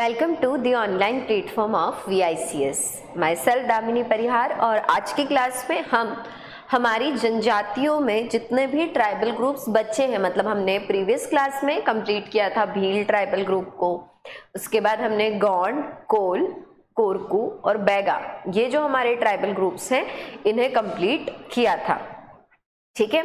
Welcome to the online platform of VICS। Myself Damini Parihar. और आज की क्लास में हम हमारी जनजातियों में जितने भी ट्राइबल ग्रुप्स बचे हैं, मतलब हमने प्रीवियस क्लास में कंप्लीट किया था भील ट्राइबल ग्रुप को, उसके बाद हमने गौंड, कोल, कोरकू और बैगा, ये जो हमारे ट्राइबल ग्रुप्स हैं इन्हें कंप्लीट किया था। ठीक है,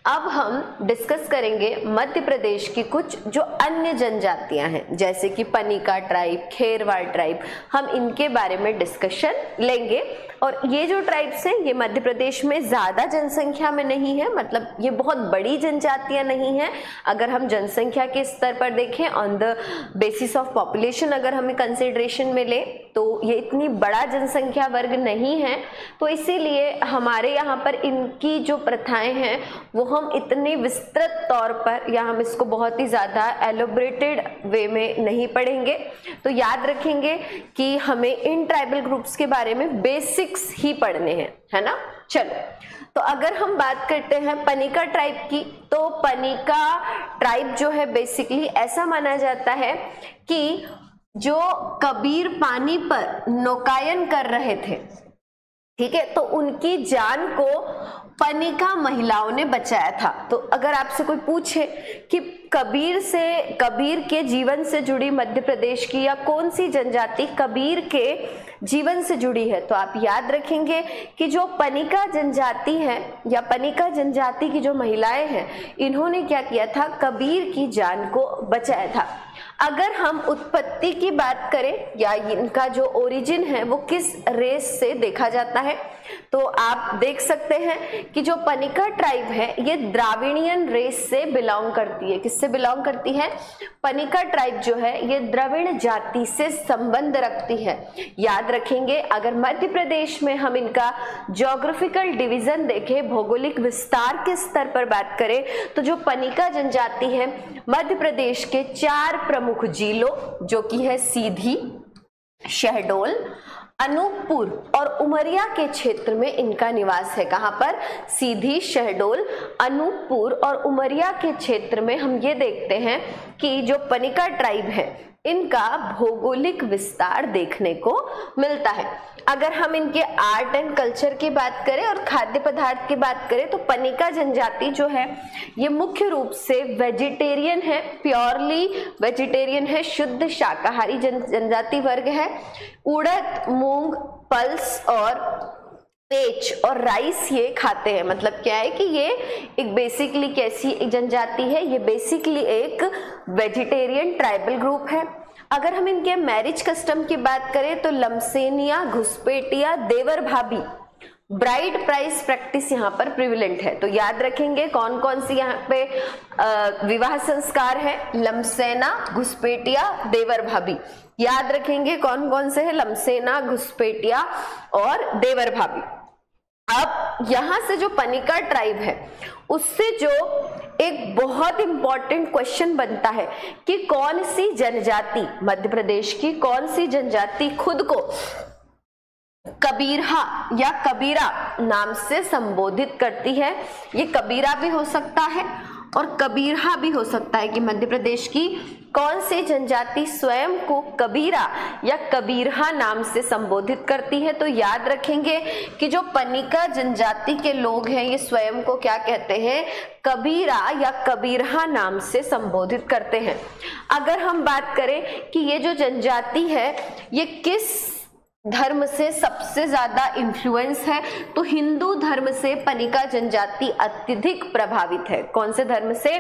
अब हम डिस्कस करेंगे मध्य प्रदेश की कुछ जो अन्य जनजातियां हैं, जैसे कि पनिका ट्राइब, खेरवाड़ ट्राइब, हम इनके बारे में डिस्कशन लेंगे। और ये जो ट्राइब्स हैं ये मध्य प्रदेश में ज़्यादा जनसंख्या में नहीं है, मतलब ये बहुत बड़ी जनजातियां नहीं हैं। अगर हम जनसंख्या के स्तर पर देखें, on the basis of population अगर हमें कंसिडरेशन में ले, तो ये इतनी बड़ा जनसंख्या वर्ग नहीं है। तो इसीलिए हमारे यहाँ पर इनकी जो प्रथाएं हैं वो हम इतने विस्तृत तौर पर, या हम इसको बहुत ही ज़्यादा एलोब्रेटेड वे में नहीं पढ़ेंगे। तो याद रखेंगे कि हमें इन ट्राइबल ग्रुप्स के बारे में बेसिक्स ही पढ़ने हैं, है ना। चलो, तो अगर हम बात करते हैं पनिका ट्राइब की, तो पनिका ट्राइब जो है बेसिकली ऐसा माना जाता है कि जो कबीर पानी पर नौकायन कर रहे थे, ठीक है, तो उनकी जान को पनिका महिलाओं ने बचाया था। तो अगर आपसे कोई पूछे कि कबीर के जीवन से जुड़ी मध्य प्रदेश की या कौन सी जनजाति कबीर के जीवन से जुड़ी है, तो आप याद रखेंगे कि जो पनिका जनजाति है या पनिका जनजाति की जो महिलाएं हैं, इन्होंने क्या किया था, कबीर की जान को बचाया था। अगर हम उत्पत्ति की बात करें या इनका जो ओरिजिन है वो किस रेस से देखा जाता है, तो आप देख सकते हैं कि जो पनिका ट्राइब है ये द्राविडियन रेस से बिलोंग करती है। किससे बिलोंग करती है? पनिका ट्राइब जो है ये द्रविड़ जाति से संबंध रखती है। याद रखेंगे, अगर मध्य प्रदेश में हम इनका ज्योग्राफिकल डिवीजन देखें, भौगोलिक विस्तार के स्तर पर बात करें, तो जो पनिका जनजाति है मध्य प्रदेश के 4 प्रमुख जिलों, जो कि है सीधी, शहडोल, अनूपपुर और उमरिया के क्षेत्र में इनका निवास है। कहाँ पर? सीधी, शहडोल, अनूपपुर और उमरिया के क्षेत्र में हम ये देखते हैं कि जो पनिका ट्राइब है इनका भौगोलिक विस्तार देखने को मिलता है। अगर हम इनके आर्ट एंड कल्चर की बात करें और खाद्य पदार्थ की बात करें, तो पनिका जनजाति जो है ये मुख्य रूप से वेजिटेरियन है, प्योरली वेजिटेरियन है, शुद्ध शाकाहारी जनजाति वर्ग है। उड़द, मूंग, पल्स और पेच और राइस ये खाते हैं। मतलब क्या है कि ये एक बेसिकली कैसी जनजाति है, ये बेसिकली एक वेजिटेरियन ट्राइबल ग्रुप है। अगर हम इनके मैरिज कस्टम की बात करें, तो लमसेनिया, घुसपेटिया, देवर भाभी, ब्राइड प्राइस प्रैक्टिस यहाँ पर प्रिविलेंट है। तो याद रखेंगे कौन कौन सी यहाँ पे विवाह संस्कार है, लमसेना, घुसपेटिया, देवर भाभी। याद रखेंगे कौन कौन से है, लमसेना, घुसपेटिया और देवर भाभी। अब यहाँ से जो पनिका ट्राइब है उससे जो एक बहुत इंपॉर्टेंट क्वेश्चन बनता है कि कौन सी जनजाति, मध्य प्रदेश की कौन सी जनजाति खुद को कबीरहा या कबीरा नाम से संबोधित करती है। ये कबीरा भी हो सकता है और कबीरहा भी हो सकता है कि मध्य प्रदेश की कौन सी जनजाति स्वयं को कबीरा या कबीरहा नाम से संबोधित करती है। तो याद रखेंगे कि जो पनिका जनजाति के लोग हैं ये स्वयं को क्या कहते हैं, कबीरा या कबीरहा नाम से संबोधित करते हैं। अगर हम बात करें कि ये जो जनजाति है ये किस धर्म से सबसे ज्यादा इन्फ्लुएंस है, तो हिंदू धर्म से पनिका जनजाति अत्यधिक प्रभावित है। कौन से धर्म से?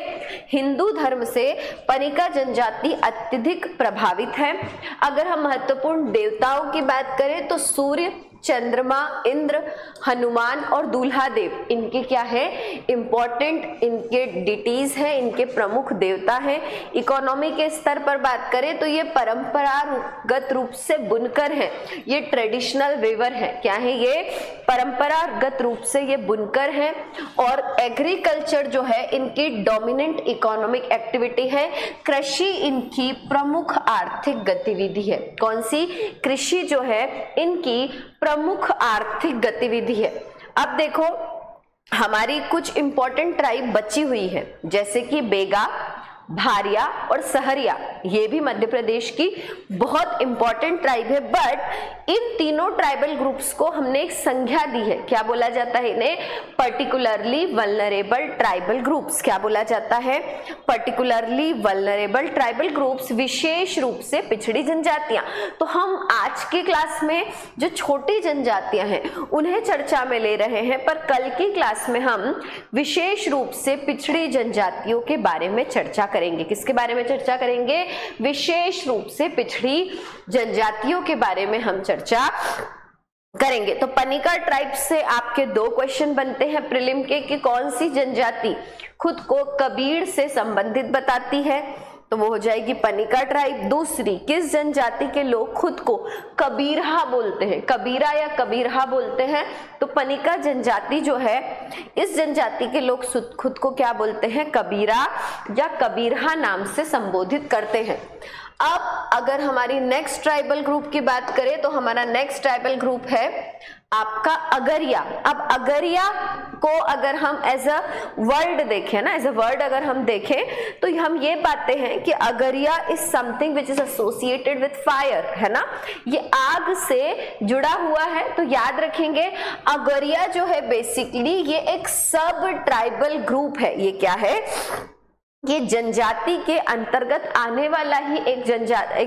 हिंदू धर्म से पनिका जनजाति अत्यधिक प्रभावित है। अगर हम महत्वपूर्ण देवताओं की बात करें, तो सूर्य, चंद्रमा, इंद्र, हनुमान और दूल्हा देव इनके क्या है, इंपॉर्टेंट इनके डिटीज है, इनके प्रमुख देवता हैं। इकोनॉमी के स्तर पर बात करें तो ये परंपरागत रूप से बुनकर हैं, ये ट्रेडिशनल वेवर है। क्या है ये? परंपरागत रूप से ये बुनकर हैं। और एग्रीकल्चर जो है इनकी डोमिनेंट इकोनॉमिक एक्टिविटी है। कृषि इनकी प्रमुख आर्थिक गतिविधि है। कौन सी? कृषि जो है इनकी प्रमुख आर्थिक गतिविधि है। अब देखो हमारी कुछ इंपॉर्टेंट ट्राइब बची हुई है, जैसे कि बेगा, भारिया और सहरिया, ये भी मध्य प्रदेश की बहुत इंपॉर्टेंट ट्राइब है। बट इन तीनों ट्राइबल ग्रुप्स को हमने एक संज्ञा दी है, क्या बोला जाता है इन्हें? Particularly vulnerable tribal groups. क्या बोला जाता है? पर्टिकुलरली वल्नरेबल ट्राइबल ग्रुप्स, विशेष रूप से पिछड़ी जनजातियां। तो हम आज के क्लास में जो छोटी जनजातियां हैं उन्हें चर्चा में ले रहे हैं, पर कल की क्लास में हम विशेष रूप से पिछड़ी जनजातियों के बारे में चर्चा करेंगे। किसके बारे में चर्चा करेंगे? विशेष रूप से पिछड़ी जनजातियों के बारे में हम चर्चा करेंगे। तो पनिका ट्राइब से आपके 2 क्वेश्चन बनते हैं प्रीलिम के कि कौन सी जनजाति खुद को कबीर से संबंधित बताती है, तो वो हो जाएगी पनिका ट्राइब। दूसरी, किस जनजाति के लोग खुद को कबीरहा बोलते हैं, कबीरा या कबीरहा बोलते हैं? तो पनिका जनजाति जो है, इस जनजाति के लोग खुद को क्या बोलते हैं? कबीरा या कबीरहा नाम से संबोधित करते हैं। अब अगर हमारी नेक्स्ट ट्राइबल ग्रुप की बात करें तो हमारा नेक्स्ट ट्राइबल ग्रुप है आपका अगरिया। अब अगरिया को अगर हम एज अ वर्ड देखें ना, एज अ वर्ड अगर हम देखें तो हम ये पाते हैं कि Agaria is something which is associated with fire, है ना, ये आग से जुड़ा हुआ है। तो याद रखेंगे अगरिया जो है बेसिकली ये एक सब ट्राइबल ग्रुप है। ये क्या है? ये जनजाति के अंतर्गत आने वाला ही एक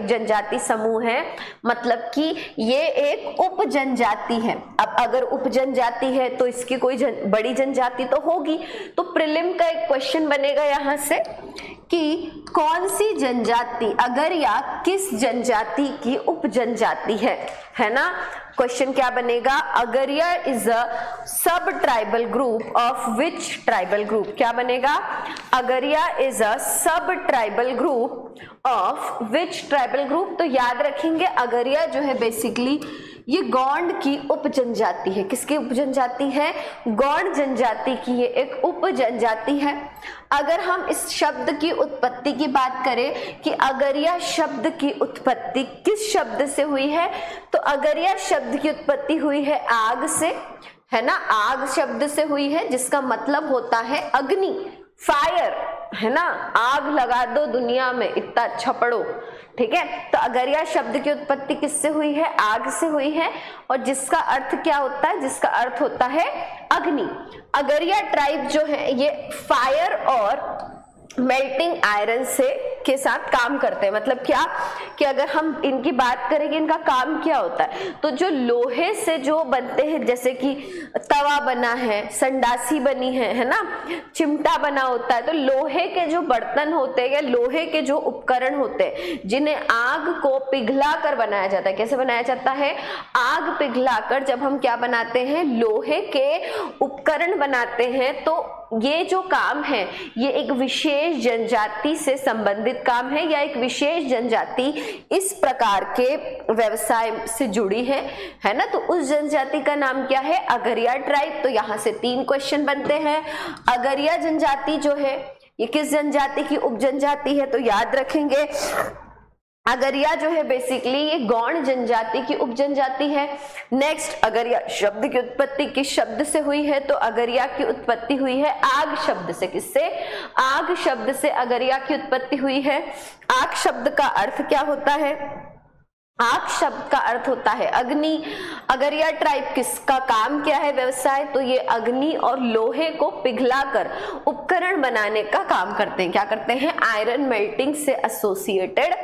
जनजाति समूह है, मतलब कि ये एक उप जनजाति है। अब अगर उप जनजाति है तो इसकी कोई बड़ी जनजाति तो होगी। तो प्रीलिम का एक क्वेश्चन बनेगा यहाँ से कि कौन सी जनजाति अगरिया किस जनजाति की उप जनजाति है ना। क्वेश्चन क्या बनेगा? अगरिया इज अ सब tribal group of which tribal group? क्या बनेगा? अगरिया इज अ सब tribal group of which tribal group? तो याद रखेंगे अगरिया जो है बेसिकली ये गौंड की उप जनजाति है। किसकी उप जनजाति है? गौंड जनजाति की ये एक उप जनजाति है। अगर हम इस शब्द की उत्पत्ति की बात करें कि अगरिया शब्द की उत्पत्ति किस शब्द से हुई है, तो अगरिया शब्द की उत्पत्ति हुई है आग से, है ना, आग शब्द से हुई है, जिसका मतलब होता है अग्नि, फायर, है ना, आग लगा दो दुनिया में, इतना अच्छा पढ़ो, ठीक है। तो अगरिया शब्द की उत्पत्ति किससे हुई है? आग से हुई है, और जिसका अर्थ क्या होता है? जिसका अर्थ होता है अग्नि। अगरिया ट्राइब जो है ये फायर और मेल्टिंग आयरन से के साथ काम करते हैं। मतलब क्या कि अगर हम इनकी बात करें कि इनका काम क्या होता है, तो जो लोहे से जो बनते हैं, जैसे कि तवा बना है, संडासी बनी है ना, चिमटा बना होता है, तो लोहे के जो बर्तन होते हैं या लोहे के जो उपकरण होते हैं जिन्हें आग को पिघलाकर बनाया जाता है। कैसे बनाया जाता है? आग पिघलाकर जब हम क्या बनाते हैं? लोहे के उपकरण बनाते हैं। तो ये जो काम है ये एक विशेष जनजाति से संबंधित काम है, या एक विशेष जनजाति इस प्रकार के व्यवसाय से जुड़ी है ना। तो उस जनजाति का नाम क्या है? अगरिया ट्राइब। तो यहाँ से 3 क्वेश्चन बनते हैं। अगरिया जनजाति जो है ये किस जनजाति की उप जनजाति है? तो याद रखेंगे अगरिया जो है बेसिकली ये गौंड जनजाति की उप जनजाति है। नेक्स्ट, अगरिया शब्द की उत्पत्ति किस शब्द से हुई है? तो अगरिया की उत्पत्ति हुई है आग शब्द से। किससे? आग शब्द से अगरिया की उत्पत्ति हुई है। आग शब्द का अर्थ क्या होता है? आग शब्द का अर्थ होता है अग्नि। अगरिया ट्राइब किसका काम क्या है? व्यवसाय। तो ये अग्नि और लोहे को पिघलाकर उपकरण बनाने का काम करते हैं। क्या करते हैं? आयरन मेल्टिंग से एसोसिएटेड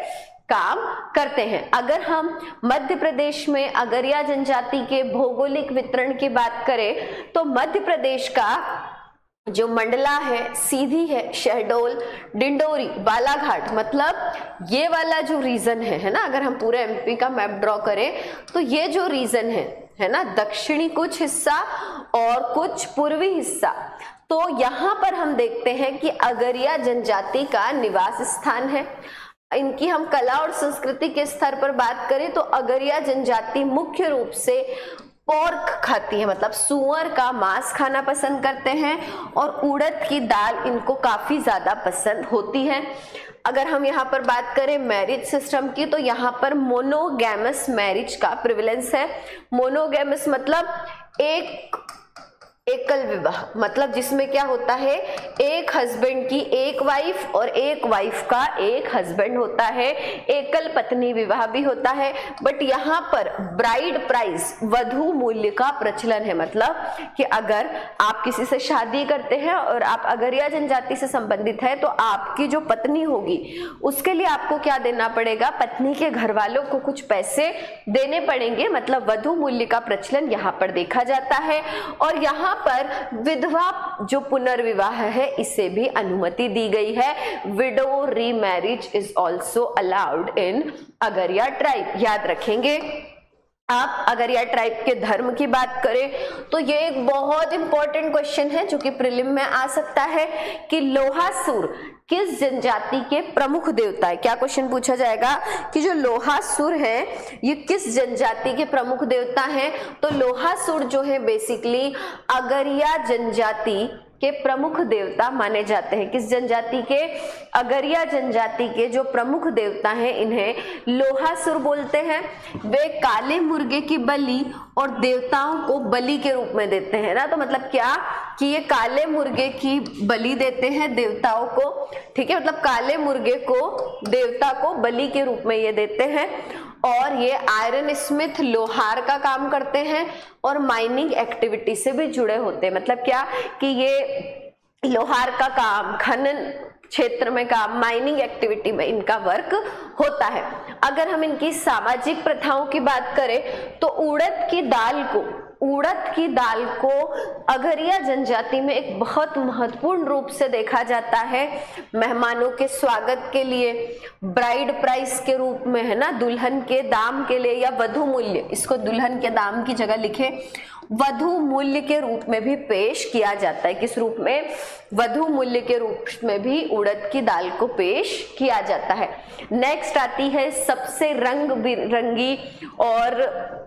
काम करते हैं। अगर हम मध्य प्रदेश में अगरिया जनजाति के भौगोलिक वितरण की बात करें तो मध्य प्रदेश का जो मंडला है, सीधी है, शहडोल, डिंडोरी, बालाघाट, मतलब ये वाला जो रीजन है ना, अगर हम पूरे एमपी का मैप ड्रॉ करें तो ये जो रीजन है ना, दक्षिणी कुछ हिस्सा और कुछ पूर्वी हिस्सा, तो यहाँ पर हम देखते हैं कि अगरिया जनजाति का निवास स्थान है। इनकी हम कला और संस्कृति के स्तर पर बात करें तो अगरिया जनजाति मुख्य रूप से पोर्क खाती है, मतलब सुअर का मांस खाना पसंद करते हैं, और उड़द की दाल इनको काफी ज्यादा पसंद होती है। अगर हम यहाँ पर बात करें मैरिज सिस्टम की तो यहाँ पर मोनोगैमस मैरिज का प्रिविलेंस है। मोनोगैमस मतलब एक एकल विवाह मतलब जिसमें क्या होता है, एक हस्बैंड की एक वाइफ और एक वाइफ का एक हस्बैंड होता है। एकल पत्नी विवाह भी होता है, बट यहाँ पर ब्राइड प्राइस वधू मूल्य का प्रचलन है। मतलब कि अगर आप किसी से शादी करते हैं और आप अगरिया जनजाति से संबंधित है तो आपकी जो पत्नी होगी उसके लिए आपको क्या देना पड़ेगा, पत्नी के घर वालों को कुछ पैसे देने पड़ेंगे। मतलब वधू मूल्य का प्रचलन यहाँ पर देखा जाता है। और यहाँ पर विधवा जो पुनर्विवाह है इसे भी अनुमति दी गई है। Widow remarriage is also allowed in Agaria tribe. याद रखेंगे आप। अगरिया ट्राइब के धर्म की बात करें तो ये एक बहुत इंपॉर्टेंट क्वेश्चन है जो कि प्रीलिम में आ सकता है कि लोहासुर किस जनजाति के प्रमुख देवता है। क्या क्वेश्चन पूछा जाएगा कि जो लोहासुर है ये किस जनजाति के प्रमुख देवता हैं। तो लोहासुर जो है बेसिकली अगरिया जनजाति के प्रमुख देवता माने जाते हैं। किस जनजाति के, अगरिया जनजाति के जो प्रमुख देवता हैं इन्हें लोहासुर बोलते हैं। वे काले मुर्गे की बलि और देवताओं को बलि के रूप में देते हैं ना। तो मतलब क्या कि ये काले मुर्गे की बलि देते हैं देवताओं को, ठीक है। मतलब काले मुर्गे को देवता को बलि के रूप में ये देते हैं। और ये आयरन स्मिथ लोहार का काम करते हैं और माइनिंग एक्टिविटी से भी जुड़े होते हैं। मतलब क्या कि ये लोहार का काम, खनन क्षेत्र में काम, माइनिंग एक्टिविटी में इनका वर्क होता है। अगर हम इनकी सामाजिक प्रथाओं की बात करें तो उड़द की दाल को अगरिया जनजाति में एक बहुत महत्वपूर्ण रूप से देखा जाता है। मेहमानों के स्वागत के लिए, ब्राइड प्राइस के रूप में, है ना, दुल्हन के दाम के लिए या वधू मूल्य, इसको दुल्हन के दाम की जगह लिखे, वधू मूल्य के रूप में भी पेश किया जाता है। किस रूप में, वधू मूल्य के रूप में भी उड़द की दाल को पेश किया जाता है। नेक्स्ट आती है सबसे रंग बिरंगी और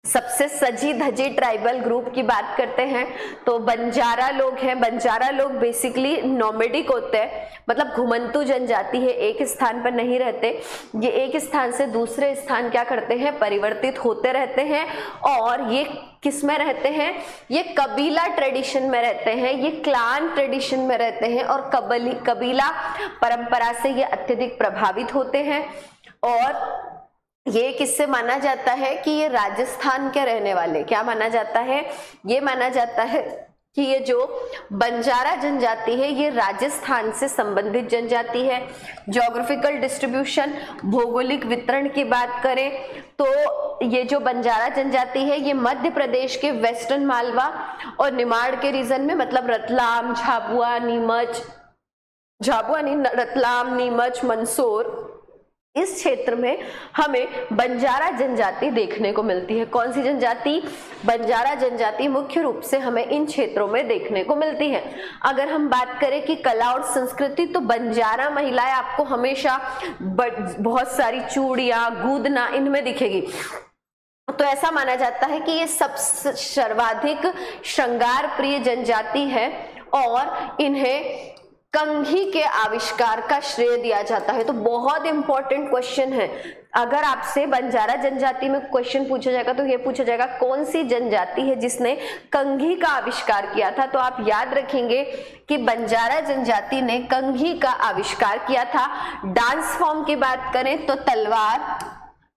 सबसे सजी धजी ट्राइबल ग्रुप की बात करते हैं तो बंजारा लोग हैं। बंजारा लोग बेसिकली नोमेडिक होते हैं, मतलब घुमंतु जनजाति है, एक स्थान पर नहीं रहते। ये एक स्थान से दूसरे स्थान क्या करते हैं, परिवर्तित होते रहते हैं। और ये किस में रहते हैं, ये कबीला ट्रेडिशन में रहते हैं, ये क्लान ट्रेडिशन में रहते हैं और कबीला परंपरा से ये अत्यधिक प्रभावित होते हैं। और ये किससे माना जाता है कि ये राजस्थान के रहने वाले, क्या माना जाता है, ये माना जाता है कि ये जो बंजारा जनजाति है ये राजस्थान से संबंधित जनजाति है। ज्योग्राफिकल डिस्ट्रीब्यूशन, भौगोलिक वितरण की बात करें तो ये जो बंजारा जनजाति है ये मध्य प्रदेश के वेस्टर्न मालवा और निमाड़ के रीजन में, मतलब रतलाम, रतलाम, नीमच, मंदसौर, इस क्षेत्र में हमें बंजारा जनजाति देखने को मिलती है। कौन सी जनजाति, बंजारा जनजाति मुख्य रूप से हमें इन क्षेत्रों में देखने को मिलती है। अगर हम बात करें कि कला और संस्कृति तो बंजारा महिलाएं आपको हमेशा बहुत सारी चूड़ियां, गूंदना इनमें दिखेगी। तो ऐसा माना जाता है कि ये सबसे सर्वाधिक श्रृंगार प्रिय जनजाति है और इन्हें कंघी के आविष्कार का श्रेय दिया जाता है। तो बहुत इंपॉर्टेंट क्वेश्चन है। अगर आपसे बंजारा जनजाति में क्वेश्चन पूछा जाएगा तो ये पूछा जाएगा कौन सी जनजाति है जिसने कंघी का आविष्कार किया था। तो आप याद रखेंगे कि बंजारा जनजाति ने कंघी का आविष्कार किया था। डांस फॉर्म की बात करें तो तलवार,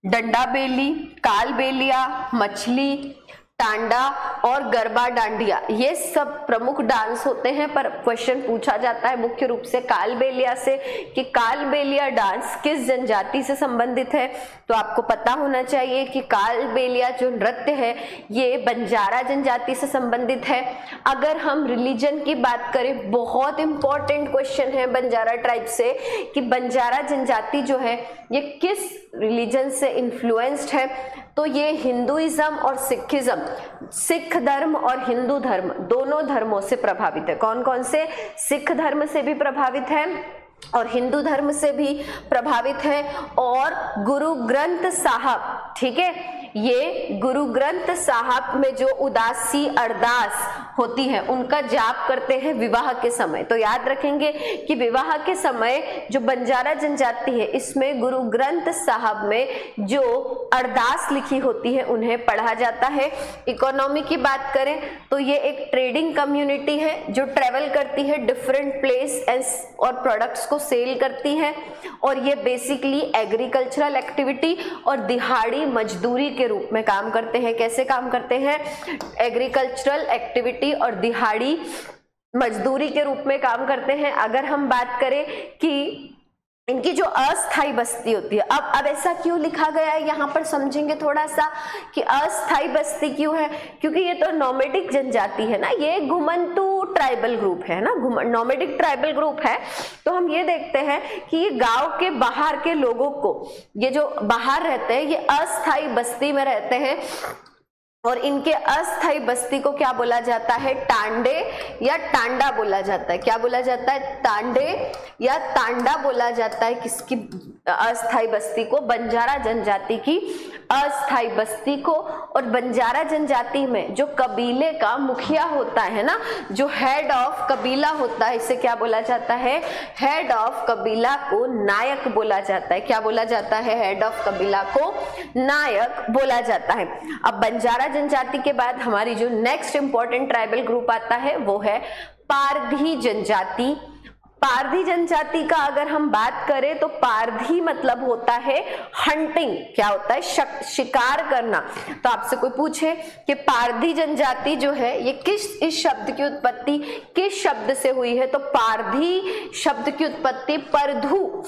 डंडा बेली, काल बेलिया, मछली, टांडा और गरबा डांडिया, ये सब प्रमुख डांस होते हैं। पर क्वेश्चन पूछा जाता है मुख्य रूप से कालबेलिया से कि कालबेलिया डांस किस जनजाति से संबंधित है। तो आपको पता होना चाहिए कि कालबेलिया जो नृत्य है ये बंजारा जनजाति से संबंधित है। अगर हम रिलीजन की बात करें, बहुत इंपॉर्टेंट क्वेश्चन है बंजारा ट्राइब से कि बंजारा जनजाति जो है ये किस रिलीजन से इन्फ्लुएंस्ड है। तो ये हिंदुइज्म और सिखिज्म, सिख धर्म और हिंदू धर्म दोनों धर्मों से प्रभावित है। कौन कौन से, सिख धर्म से भी प्रभावित है और हिंदू धर्म से भी प्रभावित है। और गुरु ग्रंथ साहब, ठीक है, ये गुरु ग्रंथ साहब में जो उदासी, अरदास होती है उनका जाप करते हैं विवाह के समय। तो याद रखेंगे कि विवाह के समय जो बंजारा जनजाति है इसमें गुरु ग्रंथ साहब में जो अरदास लिखी होती है उन्हें पढ़ा जाता है। इकोनॉमी की बात करें तो ये एक ट्रेडिंग कम्युनिटी है जो ट्रेवल करती है डिफरेंट प्लेस और प्रोडक्ट्स को सेल करती है, और ये बेसिकली एग्रीकल्चरल एक्टिविटी और दिहाड़ी मजदूरी के रूप में काम करते हैं। कैसे काम करते हैं? एग्रीकल्चरल एक्टिविटी और दिहाड़ी मजदूरी के रूप में काम करते हैं। अगर हम बात करें कि इनकी जो अस्थाई बस्ती होती है, अब ऐसा क्यों लिखा गया है यहाँ पर समझेंगे थोड़ा सा कि अस्थाई बस्ती क्यों है, क्योंकि ये तो नोमैडिक जनजाति है ना, ये घुमंतू ट्राइबल ग्रुप है ना, नोमैडिक ट्राइबल ग्रुप है। तो हम ये देखते हैं कि ये गांव के बाहर के लोगों को, ये जो बाहर रहते हैं ये अस्थाई बस्ती में रहते हैं, और इनके अस्थाई बस्ती को क्या बोला जाता है? टांडे या टांडा बोला जाता है। क्या बोला जाता है? टांडे या टांडा बोला जाता है। किसकी अस्थाई बस्ती को? बंजारा जनजाति की अस्थाई बस्ती को। और बंजारा जनजाति में जो कबीले का मुखिया होता है ना, जो हेड ऑफ कबीला होता है, इसे क्या बोला जाता है? हेड ऑफ कबीला को नायक बोला जाता है। क्या बोला जाता है? हेड ऑफ कबीला को नायक बोला जाता है। अब बंजारा जनजाति के बाद हमारी जो नेक्स्ट इंपॉर्टेंट ट्राइबल ग्रुप आता है वो है पारधी जनजाति। पारधी जनजाति का अगर हम बात करें तो पारधी मतलब होता है हंटिंग। क्या होता है? शिकार करना। तो आपसे कोई पूछे कि पारधी जनजाति जो है ये इस शब्द की उत्पत्ति किस शब्द से हुई है, तो पारधी शब्द की उत्पत्ति परधु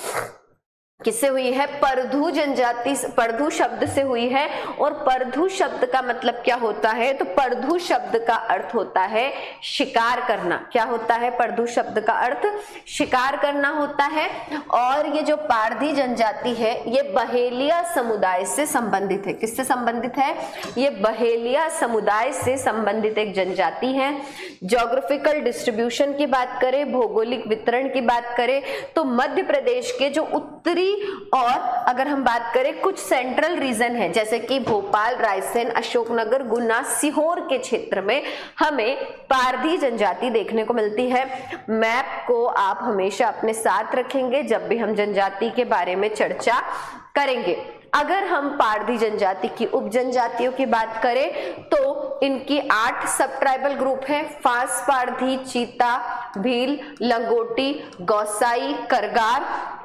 किससे हुई है? परधु जनजाति, परधु शब्द से हुई है। और परधु शब्द का मतलब क्या होता है? तो परधु शब्द का अर्थ होता है शिकार करना। क्या होता है? परधु शब्द का अर्थ शिकार करना होता है। और ये जो पारधी जनजाति है ये बहेलिया समुदाय से संबंधित है। किससे संबंधित है? ये बहेलिया समुदाय से संबंधित एक जनजाति है। ज्योग्राफिकल डिस्ट्रीब्यूशन की बात करें, भौगोलिक वितरण की बात करें तो मध्य प्रदेश के जो उत्तरी और अगर हम बात करें कुछ सेंट्रल रीजन है जैसे कि भोपाल, रायसेन, अशोकनगर, गुना, सीहोर के क्षेत्र में हमें पारधी जनजाति देखने को मिलती है। मैप को आप हमेशा अपने साथ रखेंगे जब भी हम जनजाति के बारे में चर्चा करेंगे। अगर हम पारधी जनजाति की उप जनजातियों की बात करें तो इनकी 8 सब ट्राइबल ग्रुप हैं। फांस पारधी, चीता, भील, लंगोटी, गौसाई, करगार,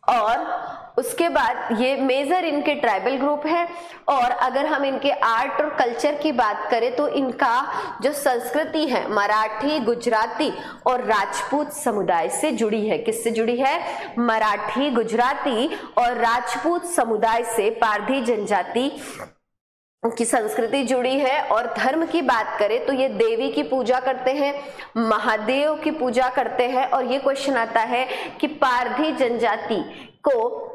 और उसके बाद ये मेजर इनके ट्राइबल ग्रुप है। और अगर हम इनके आर्ट और कल्चर की बात करें तो इनका जो संस्कृति है मराठी, गुजराती और राजपूत समुदाय से जुड़ी है। किससे जुड़ी है? मराठी, गुजराती और राजपूत समुदाय से पारधी जनजाति की संस्कृति जुड़ी है। और धर्म की बात करें तो ये देवी की पूजा करते हैं, महादेव की पूजा करते हैं। और ये क्वेश्चन आता है कि पारधी जनजाति को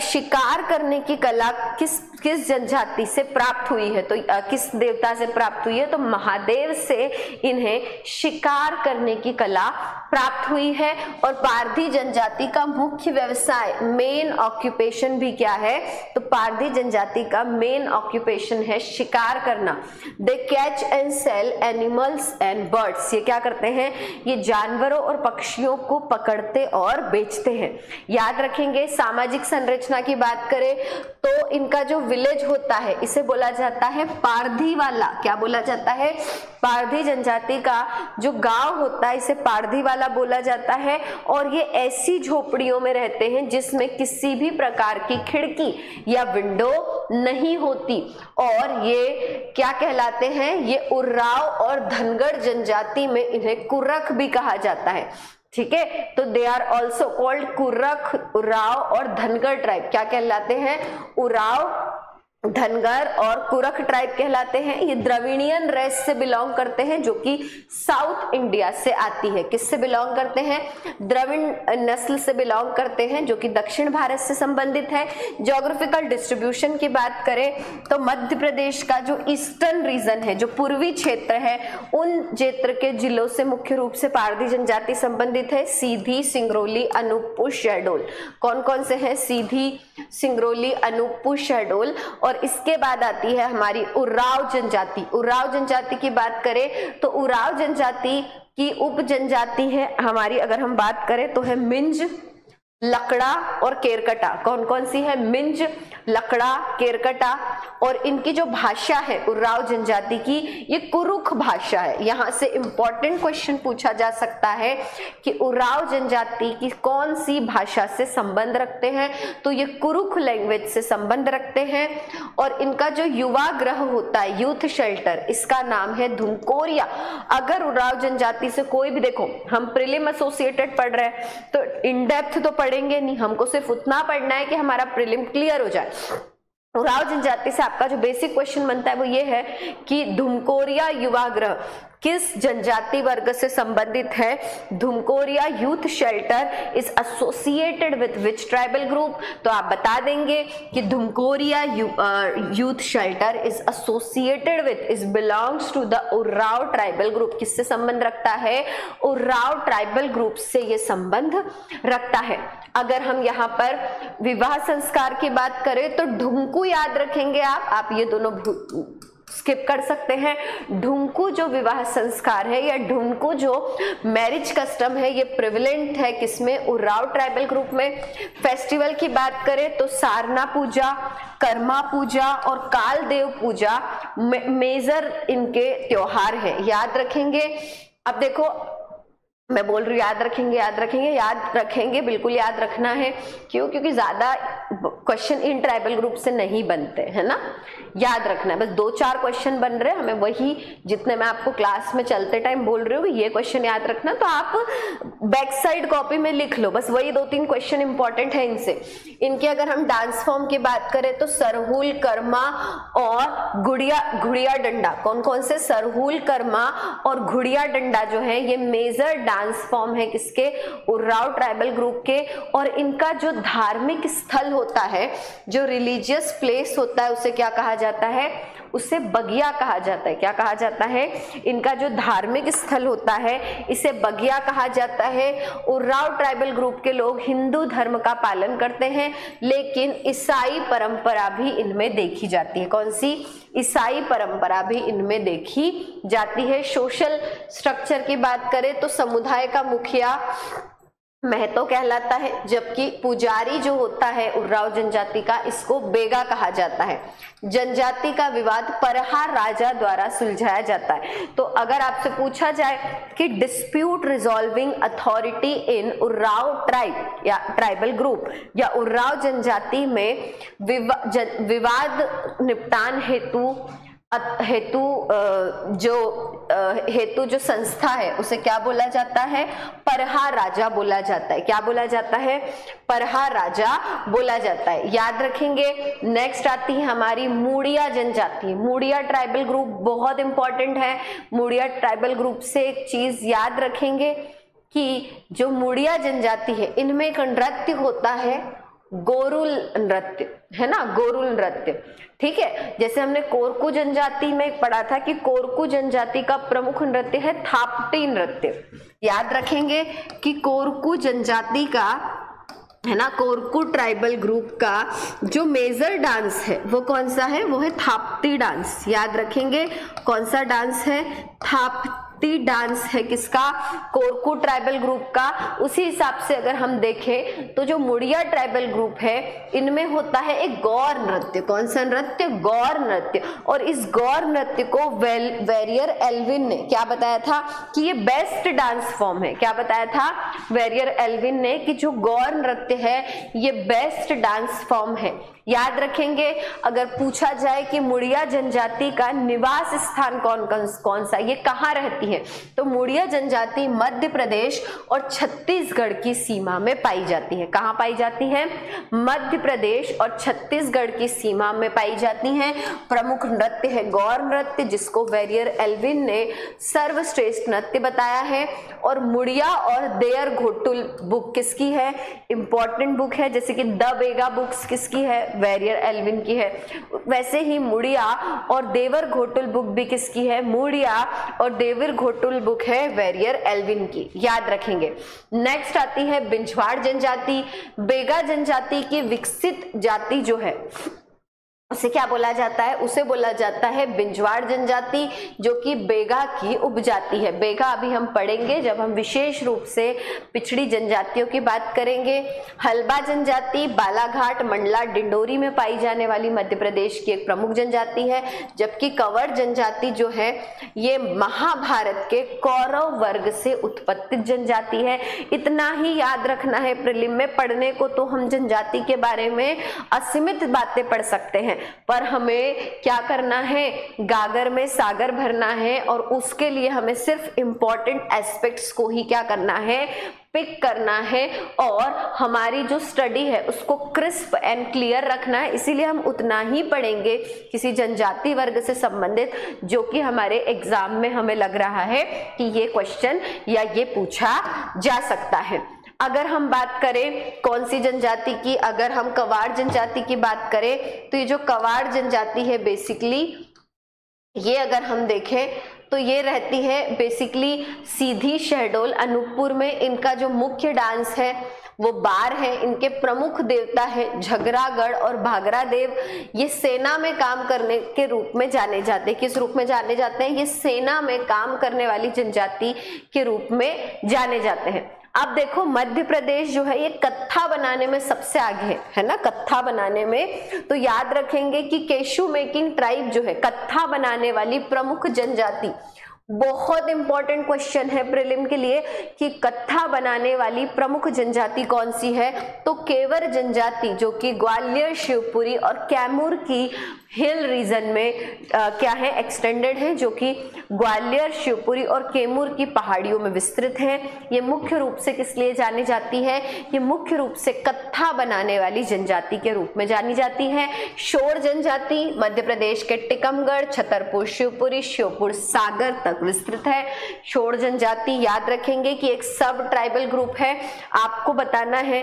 शिकार करने की कला किस जनजाति से प्राप्त हुई है, तो किस देवता से प्राप्त हुई है? तो महादेव से इन्हें शिकार करने की कला प्राप्त हुई है। और पारधी जनजाति का मुख्य व्यवसाय, मेन ऑक्यूपेशन भी क्या है? तो पारधी जनजाति का मेन ऑक्यूपेशन है शिकार करना। They catch and sell animals and birds. ये क्या करते हैं? ये जानवरों और पक्षियों को पकड़ते और बेचते हैं। याद रखेंगे सामाजिक संरचना की बात करें तो इनका जो विलेज होता है इसे बोला जाता है पारधी वाला। क्या बोला जाता है? पारधी जनजाति का जो गांव होता है इसे पारधी वाला बोला जाता है। और ये ऐसी झोपड़ियों में रहते हैं जिसमें किसी भी प्रकार की खिड़की या विंडो नहीं होती। और ये क्या कहलाते हैं? ये उर्राव और धनगर जनजाति में इन्हें कुर्रख भी कहा जाता है। ठीक है, तो they are also called Kurukh, Oraon और धनगर ट्राइब। क्या कहलाते हैं? उराव, धनगर और कुरख ट्राइब कहलाते हैं। ये द्रविड़ियन रेस से बिलोंग करते हैं जो कि साउथ इंडिया से आती है। किससे बिलोंग करते हैं? द्रविड़ नस्ल से बिलोंग करते हैं जो कि दक्षिण भारत से संबंधित है। ज्योग्राफिकल डिस्ट्रीब्यूशन की बात करें तो मध्य प्रदेश का जो ईस्टर्न रीजन है, जो पूर्वी क्षेत्र है, उन क्षेत्र के जिलों से मुख्य रूप से पारधी जनजाति संबंधित है। सीधी, सिंगरौली, अनूपपुर, शहडोल। कौन कौन से हैं? सीधी, सिंगरौली, अनूपपुर, शहडोल। और इसके बाद आती है हमारी उरांव जनजाति। उरांव जनजाति की बात करें तो उरांव जनजाति की उप जनजाति है हमारी, अगर हम बात करें तो है मिंज, लकड़ा और केरकटा। कौन कौन सी है? मिंज, लकड़ा, केरकटा। और इनकी जो भाषा है उरांव जनजाति की, ये कुरुख भाषा है। यहाँ से इंपॉर्टेंट क्वेश्चन पूछा जा सकता है कि उरांव जनजाति की कौन सी भाषा से संबंध रखते हैं, तो ये कुरुख लैंग्वेज से संबंध रखते हैं। और इनका जो युवा गृह होता है, यूथ शेल्टर, इसका नाम है धुमकोरिया। अगर उरांव जनजाति से कोई भी, देखो हम प्रीलिम एसोसिएटेड पढ़ रहे हैं तो इन डेप्थ तो पढ़ेंगे नहीं, हमको सिर्फ उतना पढ़ना है कि हमारा प्रीलिम क्लियर हो जाए। उरांव जनजाति से आपका जो बेसिक क्वेश्चन बनता है वो ये है कि धुमकोरिया युवा गृह किस जनजाति वर्ग से संबंधित है? Dhumkuria youth shelter is associated with which tribal group? तो आप बता देंगे कि Dhumkuria youth shelter is associated with, is belongs to the Oraon tribal group. किससे संबंध रखता है? उरांव ट्राइबल ग्रुप से ये संबंध रखता है। अगर हम यहाँ पर विवाह संस्कार की बात करें तो ढुंकू याद रखेंगे आप ये दोनों स्किप कर सकते हैं। ढुंकू जो विवाह संस्कार है या ढुंकू जो मैरिज कस्टम है, ये प्रिविलेंट है किसमें? उरांव ट्राइबल ग्रुप में। फेस्टिवल की बात करें तो सारना पूजा, कर्मा पूजा और काल देव पूजा मेजर इनके त्योहार है, याद रखेंगे। अब देखो मैं बोल रही हूँ याद रखेंगे, याद रखेंगे, याद रखेंगे, बिल्कुल याद रखना है। क्यों? क्योंकि ज्यादा क्वेश्चन इन ट्राइबल ग्रुप से नहीं बनते है ना, याद रखना है। बस 2-4 क्वेश्चन बन रहे हैं, हमें वही जितने मैं आपको क्लास में चलते टाइम बोल रही हूँ ये क्वेश्चन याद रखना। तो आप बैक साइड कॉपी में लिख लो, बस वही 2-3 क्वेश्चन इंपॉर्टेंट है इनसे। इनके अगर हम डांस फॉर्म की बात करें तो सरहुल, कर्मा और घुड़िया डंडा। कौन कौन से? सरहुल, कर्मा और घुड़िया डंडा जो है ये मेजर डांस फॉर्म है किसके? उरांव ट्राइबल ग्रुप के। और इनका जो धार्मिक स्थल होता है, जो रिलीजियस प्लेस होता है, उसे क्या कहा जाता है? उसे बगिया कहा जाता है। क्या कहा जाता है? इनका जो धार्मिक स्थल होता है इसे बगिया कहा जाता है। उरांव ट्राइबल ग्रुप के लोग हिंदू धर्म का पालन करते हैं, लेकिन ईसाई परंपरा भी इनमें देखी जाती है। कौन सी? ईसाई परंपरा भी इनमें देखी जाती है। सोशल स्ट्रक्चर की बात करें तो समुदाय का मुखिया महतो कहलाता है, जबकि पुजारी जो होता है उरांव जनजाति का, इसको बेगा कहा जाता है। जनजाति का विवाद परहार राजा द्वारा सुलझाया जाता है। तो अगर आपसे पूछा जाए कि dispute resolving authority in Oraon tribe या ट्राइबल ग्रुप या उरांव जनजाति में विवाद निपटान हेतु जो संस्था है उसे क्या बोला जाता है? परहार राजा बोला जाता है। क्या बोला जाता है? परहार राजा बोला जाता है, याद रखेंगे। नेक्स्ट आती है हमारी मुड़िया जनजाति। मुड़िया ट्राइबल ग्रुप बहुत इंपॉर्टेंट है। मुड़िया ट्राइबल ग्रुप से एक चीज याद रखेंगे कि जो मुड़िया जनजाति है इनमें एक नृत्य होता है, गोरुल नृत्य, है ना, गोरुल नृत्य। ठीक है, जैसे हमने कोरकू जनजाति में पढ़ा था कि कोरकू जनजाति का प्रमुख नृत्य है थापटी नृत्य। याद रखेंगे कि कोरकू जनजाति का, है ना, कोरकू ट्राइबल ग्रुप का जो मेजर डांस है वो कौन सा है? वो है थापटी डांस। याद रखेंगे कौन सा डांस है? थापटी डांस है किसका? कोरकू ट्राइबल ग्रुप का। उसी हिसाब से अगर हम देखें तो जो मुड़िया ट्राइबल ग्रुप है इनमें होता है एक गौर नृत्य। कौन सा नृत्य? गौर नृत्य। और इस गौर नृत्य को वेरियर एल्विन ने क्या बताया था कि ये बेस्ट डांस फॉर्म है। क्या बताया था वेरियर एल्विन ने? कि जो गौर नृत्य है ये बेस्ट डांस फॉर्म है। याद रखेंगे अगर पूछा जाए कि मुड़िया जनजाति का निवास स्थान कौन सा, ये कहाँ रहती है, तो मुड़िया जनजाति मध्य प्रदेश और छत्तीसगढ़ की सीमा में पाई जाती है। कहाँ पाई जाती है? मध्य प्रदेश और छत्तीसगढ़ की सीमा में पाई जाती हैं। प्रमुख नृत्य है गौर नृत्य, जिसको वेरियर एल्विन ने सर्वश्रेष्ठ नृत्य बताया है। और मुड़िया और देयर घोटुल बुक किसकी है? इंपॉर्टेंट बुक है। जैसे कि द बेगा बुक्स किसकी है? वेरियर एल्विन की है। वैसे ही मुड़िया और देवर घोटुल बुक भी किसकी है? मुड़िया और देवर घोटुल बुक है वेरियर एल्विन की, याद रखेंगे। नेक्स्ट आती है बिंझवाड़ जनजाति। बेगा जनजाति की विकसित जाति जो है उसे क्या बोला जाता है? उसे बोला जाता है बिंजवाड़ जनजाति, जो कि बेगा की उपजाति है। बेगा अभी हम पढ़ेंगे जब हम विशेष रूप से पिछड़ी जनजातियों की बात करेंगे। हल्बा जनजाति बालाघाट, मंडला, डिंडोरी में पाई जाने वाली मध्य प्रदेश की एक प्रमुख जनजाति है। जबकि कंवर जनजाति जो है ये महाभारत के कौरव वर्ग से उत्पत्ति जनजाति है। इतना ही याद रखना है, प्रीलिम में पढ़ने को तो हम जनजाति के बारे में असीमित बातें पढ़ सकते हैं, पर हमें क्या करना है? गागर में सागर भरना है और उसके लिए हमें सिर्फ इंपॉर्टेंट एस्पेक्ट्स को ही क्या करना है? पिक करना है और हमारी जो स्टडी है उसको क्रिस्प एंड क्लियर रखना है। इसीलिए हम उतना ही पढ़ेंगे किसी जनजाति वर्ग से संबंधित जो कि हमारे एग्जाम में हमें लग रहा है कि ये क्वेश्चन या ये पूछा जा सकता है। अगर हम बात करें कौन सी जनजाति की, अगर हम कवाड़ जनजाति की बात करें तो ये जो कवाड़ जनजाति है बेसिकली ये अगर हम देखें तो ये रहती है बेसिकली सीधी शहडोल अनूपपुर में। इनका जो मुख्य डांस है वो बार है। इनके प्रमुख देवता है झगरागढ़ और भागरा देव। ये सेना में काम करने के रूप में जाने जाते हैं। किस रूप में जाने जाते हैं? ये सेना में काम करने वाली जनजाति के रूप में जाने जाते हैं। अब देखो मध्य प्रदेश जो है ये कत्था बनाने में सबसे आगे है ना, कत्था बनाने में। तो याद रखेंगे कि केशु मेकिंग ट्राइब जो है कत्था बनाने वाली प्रमुख जनजाति। बहुत इंपॉर्टेंट क्वेश्चन है प्रीलिम के लिए कि कत्था बनाने वाली प्रमुख जनजाति कौन सी है? तो केवर जनजाति, जो कि ग्वालियर, शिवपुरी और कैमूर की हिल रीजन में क्या है? एक्सटेंडेड है, जो कि ग्वालियर, शिवपुरी और कैमूर की पहाड़ियों में विस्तृत है। ये मुख्य रूप से किस लिए जानी जाती है? ये मुख्य रूप से कत्था बनाने वाली जनजाति के रूप में जानी जाती है। शोर जनजाति मध्य प्रदेश के टिकमगढ़, छतरपुर, शिवपुरी, श्योपुर, सागर तक विस्तृत है। शोर जनजाति याद रखेंगे कि एक सब ट्राइबल ग्रुप है। आपको बताना है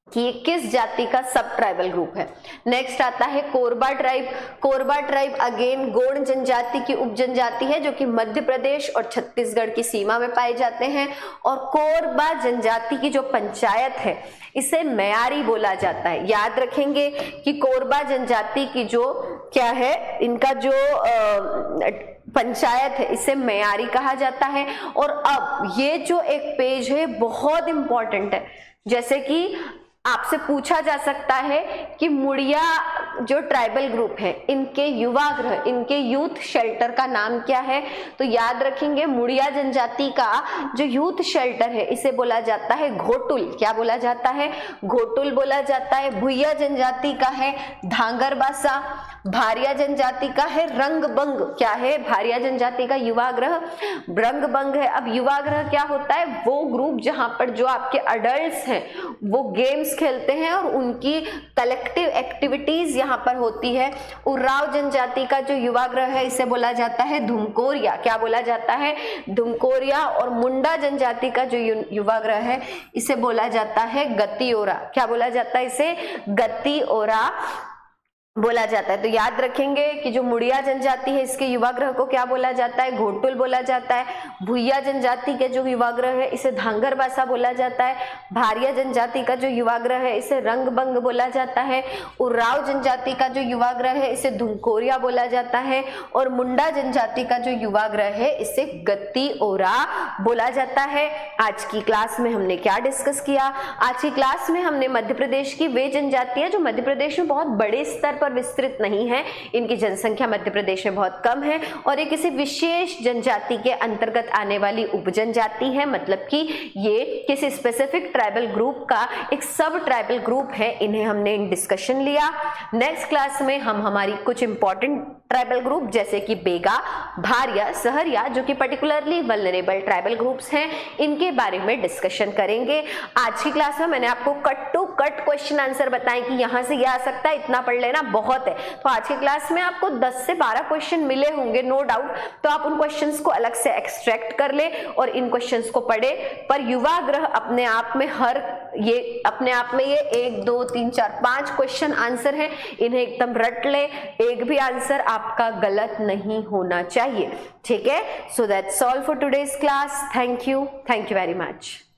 कि ये किस जाति का सब ट्राइबल ग्रुप है। नेक्स्ट आता है Korba tribe. Korba tribe again Gond जनजाति की उपजनजाति है जो कि मध्य प्रदेश और छत्तीसगढ़ की सीमा में पाए जाते हैं। और कोरबा जनजाति की जो पंचायत है इसे मेयारी बोला जाता है। याद रखेंगे कि कोरबा जनजाति की जो क्या है, इनका जो पंचायत है इसे मेयारी कहा जाता है। और अब ये जो एक पेज है बहुत इंपॉर्टेंट है, जैसे कि आपसे पूछा जा सकता है कि मुड़िया जो ट्राइबल ग्रुप है इनके युवागृह, इनके यूथ शेल्टर का नाम क्या है? तो याद रखेंगे मुड़िया जनजाति का जो यूथ शेल्टर है इसे बोला जाता है घोटुल। क्या बोला जाता है? घोटुल बोला जाता है। भुइया जनजाति का है धांगरबासा। भारिया जनजाति का है रंगबंग। क्या है? भारिया जनजाति का युवागृह रंगबंग है। अब युवागृह क्या होता है? वो ग्रुप जहां पर जो आपके अडल्ट्स हैं वो गेम्स खेलते हैं और उनकी कलेक्टिव एक्टिविटीज यहाँ पर होती है। उराव जनजाति का जो युवागृह है इसे बोला जाता है धुमकोरिया। क्या बोला जाता है? धुमकोरिया। और मुंडा जनजाति का जो युवागृह है इसे बोला जाता है गतिओरा। क्या बोला जाता है? इसे गतिओरा बोला जाता है। तो याद रखेंगे कि जो मुड़िया जनजाति है इसके युवागृह को क्या बोला जाता है? घोटुल बोला जाता है। भुइया जनजाति के जो युवागृह है इसे धांगरबासा बोला जाता है। भारिया जनजाति का जो युवागृह है इसे रंगबंग बोला जाता है। उराव जनजाति का जो युवागृह है इसे धुमकोरिया बोला जाता है। और मुंडा जनजाति का जो युवागृह है इसे गतिओरा बोला जाता है। आज की क्लास में हमने क्या डिस्कस किया? आज की क्लास में हमने मध्य प्रदेश की वे जनजातियां जो मध्य प्रदेश में बहुत बड़े स्तर पर विस्तृत नहीं है, इनकी जनसंख्या मध्य प्रदेश में बहुत कम है और ये किसी विशेष जनजाति के अंतर्गत आने वाली उपजनजाति है, मतलब कि ये किसी स्पेसिफिक ट्राइबल ग्रुप का एक सब ट्राइबल ग्रुप है। इन्हें हमने इन डिस्कशन लिया। नेक्स्ट क्लास में हम हमारी कुछ इंपॉर्टेंट ट्राइबल ग्रुप जैसे कि बेगा, भारिया, सहरिया जो कि पर्टिकुलरली वल्नरेबल ट्राइबल ग्रुप्स हैं, इनके बारे में डिस्कशन करेंगे। आज की क्लास में मैंने आपको cut to cut question answer बताएं कि यहां से ये आ सकता है, इतना पढ़ लेना बहुत है। तो आज की क्लास में आपको 10 से 12 क्वेश्चन मिले होंगे नो डाउट, तो आप उन क्वेश्चंस को अलग से एक्सट्रैक्ट कर ले और इन क्वेश्चंस को पढ़े। पर युवागृह अपने आप में अपने आप में ये 1 2 3 4 5 क्वेश्चन आंसर है, इन्हें एकदम रट ले, एक भी आंसर आपका गलत नहीं होना चाहिए। ठीक है, so that's all for today's class. Thank you very much.